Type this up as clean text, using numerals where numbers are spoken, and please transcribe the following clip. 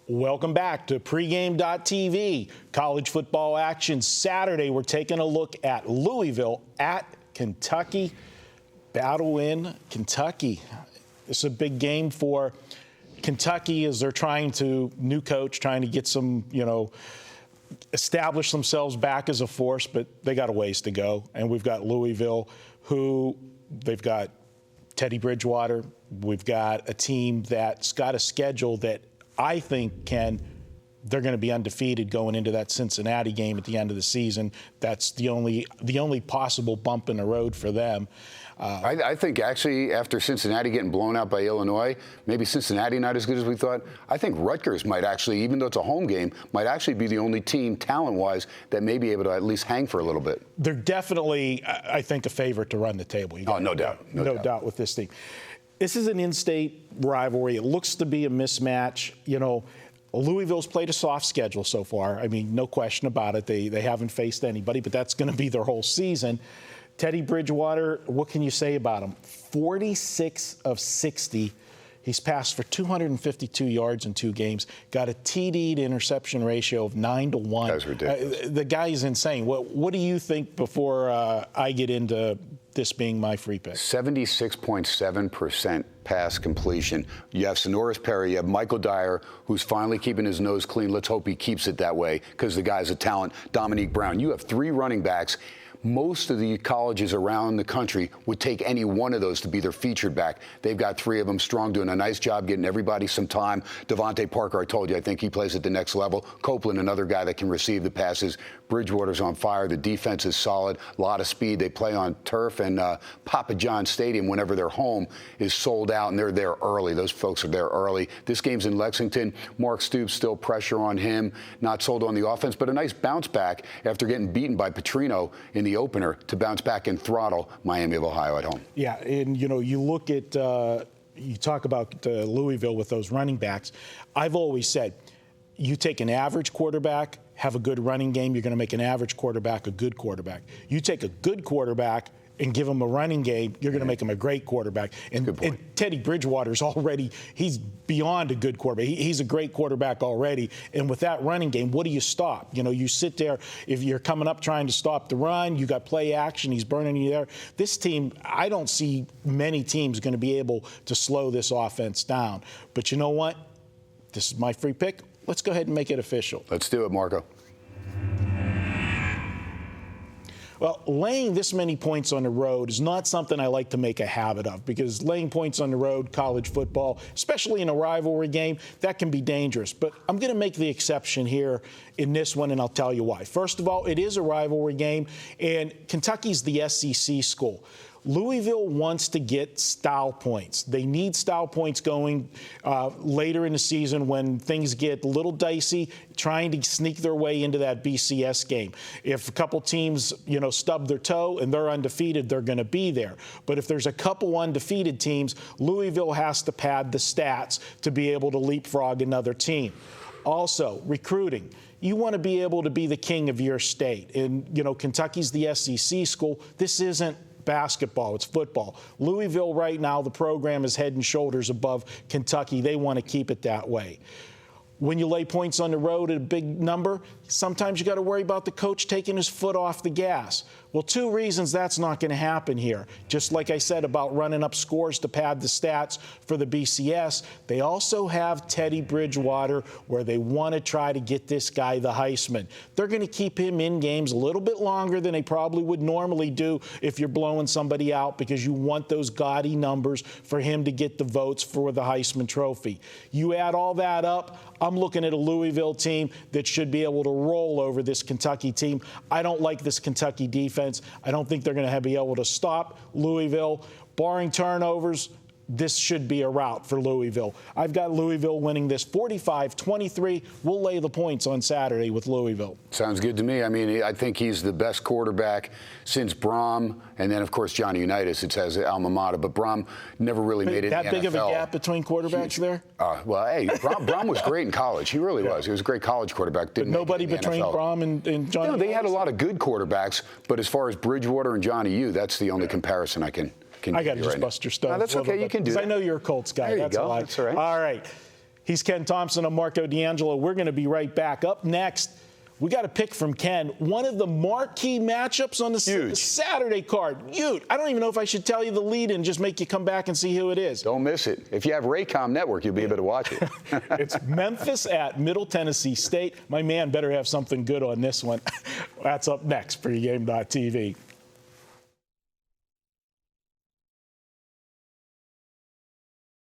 Welcome back to pregame.tv. College football action Saturday. We're taking a look at Louisville at Kentucky. Battle in Kentucky. This is a big game for Kentucky as they're new coach, trying to get some, establish themselves back as a force, but they got a ways to go. And we've got Louisville, who they've got Teddy Bridgewater. We've got a team that's got a schedule that I think they're going to be undefeated going into that Cincinnati game at the end of the season. That's the only possible bump in the road for them. I think actually after Cincinnati getting blown out by Illinois, maybe Cincinnati not as good as we thought. I think Rutgers might actually, even though it's a home game, might actually be the only team talent-wise that may be able to at least hang for a little bit. They're definitely, I think, a favorite to run the table. No doubt. No doubt with this team. This is an in-state rivalry. It looks to be a mismatch. Louisville's played a soft schedule so far. I mean, no question about it. They haven't faced anybody, but that's going to be their whole season. Teddy Bridgewater, what can you say about him? 46 of 60. He's passed for 252 yards in 2 games. Got a TD to interception ratio of 9-1. That's ridiculous. The guy is insane. What do you think before I get into this being my free pick? 76.7% pass completion. You have Sonoris Perry, you have Michael Dyer, who's finally keeping his nose clean. Let's hope he keeps it that way because the guy's a talent. Dominique Brown. You have 3 running backs. Most of the colleges around the country would take any one of those to be their featured back. They've got 3 of them strong, doing a nice job getting everybody some time. Devontae Parker, I told you, I think he plays at the next level. Copeland, another guy that can receive the passes. Bridgewater's on fire. The defense is solid. A lot of speed. They play on turf, and Papa John Stadium, whenever they're home, is sold out, and they're there early. Those folks are there early. This game's in Lexington. Mark Stoops, still pressure on him. Not sold on the offense, but a nice bounce back after getting beaten by Petrino in the opener to bounce back and throttle Miami of Ohio at home. Yeah, and you look at you talk about Louisville with those running backs. I've always said you take an average quarterback, have a good running game, you're going to make an average quarterback a good quarterback. You take a good quarterback and give him a running game, you're going to make him a great quarterback. And Teddy Bridgewater's he's beyond a good quarterback. He's a great quarterback already. And with that running game, what do you stop? You sit there, if you're coming up trying to stop the run, you got play action, he's burning you there. This team, I don't see many teams going to be able to slow this offense down. But you know what? This is my free pick. Let's go ahead and make it official. Let's do it, Marco. Well, laying this many points on the road is not something I like to make a habit of, because laying points on the road, college football, especially in a rivalry game, that can be dangerous. But I'm going to make the exception here in this one, and I'll tell you why. First of all, it is a rivalry game, and Kentucky's the SEC school. Louisville wants to get style points. They need style points going later in the season when things get a little dicey, trying to sneak their way into that BCS game. If a couple teams, stub their toe and they're undefeated, they're going to be there. But if there's a couple undefeated teams, Louisville has to pad the stats to be able to leapfrog another team. Also, recruiting. You want to be able to be the king of your state. And, Kentucky's the SEC school. This isn't basketball, it's football. Louisville right now, the program is head and shoulders above Kentucky. They want to keep it that way. When you lay points on the road at a big number, sometimes you got to worry about the coach taking his foot off the gas. Well, 2 reasons that's not going to happen here. Just like I said about running up scores to pad the stats for the BCS, they also have Teddy Bridgewater, where they want to try to get this guy the Heisman. They're going to keep him in games a little bit longer than they probably would normally do if you're blowing somebody out, because you want those gaudy numbers for him to get the votes for the Heisman Trophy. You add all that up, I'm looking at a Louisville team that should be able to roll over this Kentucky team. I don't like this Kentucky defense. I don't think they're going to be able to stop Louisville. Barring turnovers, this should be a rout for Louisville. I've got Louisville winning this 45-23. We'll lay the points on Saturday with Louisville. Sounds good to me. I mean, I think he's the best quarterback since Brom, and then, of course, Johnny Unitas. It says alma mater, but Brom never really made it in the NFL. That big of a gap between quarterbacks there? Well, hey, Brom was great in college. He really was. He was a great college quarterback. But nobody between Brom and Johnny Unitas? They had a lot of good quarterbacks, but as far as Bridgewater and Johnny U, that's the only comparison I can I got to just bust your stuff. No, that's okay. You can do that. I know you're a Colts guy. There you That's go. a lie. That's all right. All right. He's Ken Thomson. I'm Marco D'Angelo. We're going to be right back. Up next, we got a pick from Ken. One of the marquee matchups on the Saturday card. Huge. I don't even know if I should tell you the lead and just make you come back and see who it is. Don't miss it. If you have Raycom Network, you'll be able to watch it. It's Memphis at Middle Tennessee State. My man better have something good on this one. That's up next for pregame.tv.